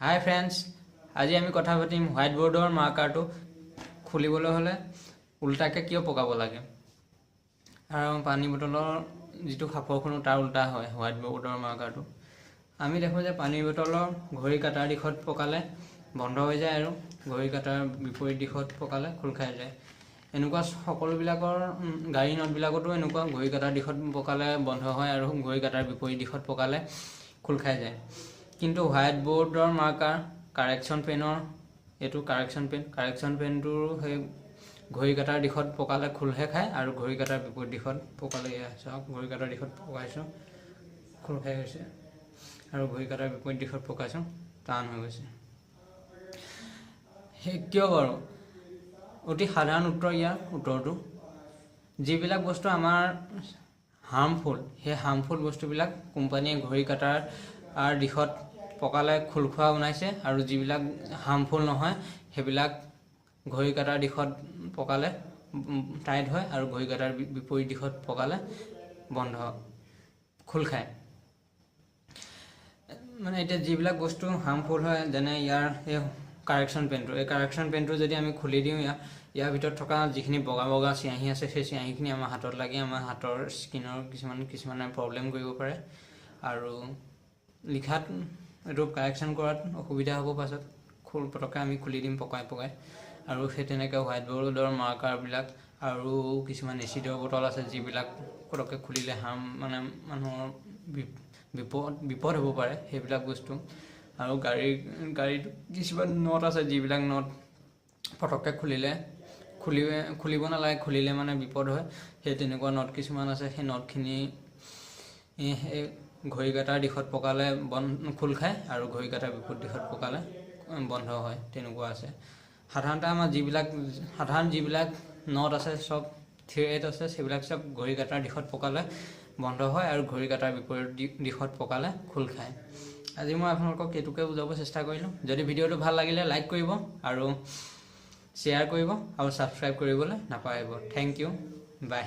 হাই friends, আজি আমি কথা পাতিম হোৱাইট বৰ্ডৰ মাৰ্কাৰটো খুলিবলৈ হ'লে উল্টাকৈ কিয় পকাব লাগে আৰু পানী বটলৰ যিটো সাঁফৰ খনো তাৰ উল্টা হয় হোৱাইট বৰ্ডৰ মাৰ্কাৰটো। আমি দেখোঁ যে পানী বটলৰ ঘড়ী কাটাৰ দিশত পকালে বন্ধ হৈ যায় আৰু ঘড়ী কাটাৰ বিপৰীত দিশত পকালে খোল খাই যায়। এনেকুৱা সকলোবিলাকৰ গাড়ী নটবিলাকতো এনেকুৱা ঘড়ী কাটাৰ দিশত পকালে বন্ধ হয় আৰু ঘড়ী কাটাৰ বিপৰীত দিশত পকালে খোল খাই যায়। কিন্তু হোৱাইট বৰ্ডৰ মাৰ্কাৰ কাৰেকশ্যন পেনৰ এইটো কাৰেকশ্যন পেনটোৰ সেই ঘড়ী কাটাৰ দিশত পকালে খোলহে খায় আৰু ঘড়ী কাটাৰ বিপৰীত দিশত পকালে চাওক ঘড়ী কাটাৰ দিশত পকাইছোঁ খোল খাই গৈছে আৰু ঘড়ী কাটাৰ বিপৰীত দিশত পকাইছোঁ টান হৈ গৈছে। সেই কিয় বাৰু? অতি সাধাৰণ উত্তৰ ইয়াৰ উত্তৰটো, যিবিলাক বস্তু আমাৰ হাৰ্মফুল সেই হাৰ্মফুল বস্তুবিলাক কোম্পানীয়ে ঘড়ী কাটাৰ দিশত পকালে খোল খোৱা বনাইছে আৰু যিবিলাক হাৰ্মফুল নহয় সেইবিলাক ঘড়ী কাটাৰ দিশত পকালে টাইট হয় আৰু ঘড়ী কাটাৰ বিপৰীত দিশত পকালে বন্ধ খোল খায়। মানে এতিয়া যিবিলাক বস্তু হাৰ্মফুল হয় যেনে ইয়াৰ এই কাৰেকশ্যন পেনটো যদি আমি খুলি দিওঁ ইয়াৰ ভিতৰত থকা যিখিনি বগা বগা চিয়াঁহী আছে সেই চিয়াঁহীখিনি আমাৰ হাতত লাগি আমাৰ হাতৰ স্কিনৰ কিছুমানে প্ৰব্লেম কৰিব পাৰে আৰু লিখাত এইটো কাৰেকশ্যন কৰাত অসুবিধা হ'ব। পাছত পটককৈ আমি খুলি দিম পকাই আৰু সেই তেনেকৈ হোৱাইট বৰ্ডৰ মাৰ্কাৰবিলাক আৰু কিছুমান এচিডৰ বটল আছে যিবিলাক পটককৈ খুলিলে মানে মানুহৰ বিপদ হ'ব পাৰে সেইবিলাক বস্তু। আৰু গাড়ীত কিছুমান নট আছে যিবিলাক নট পটককৈ খুলিব নালাগে, খুলিলে মানে বিপদ হয়। সেই তেনেকুৱা নট কিছুমান আছে, সেই নটখিনি সেই ঘড়ী কাটাৰ দিশত পকালে খোল খায় আৰু ঘড়ী কাটাৰ বিপৰীত দিশত পকালে বন্ধ হয়। তেনেকুৱা আছে। সাধাৰণতে আমাৰ যিবিলাক নট আছে চব থ্ৰেড আছে, সেইবিলাক চব ঘড়ী কাটাৰ দিশত পকালে বন্ধ হয় আৰু ঘড়ী কাটাৰ বিপৰীত দিশত পকালে খোল খায়। আজি মই আপোনালোকক এইটোকে বুজাব চেষ্টা কৰিলোঁ। যদি ভিডিঅ'টো ভাল লাগিলে লাইক কৰিব আৰু শ্বেয়াৰ কৰিব আৰু ছাবস্ক্ৰাইব কৰিবলৈ নাপাহৰিব। থেংক ইউ, বাই।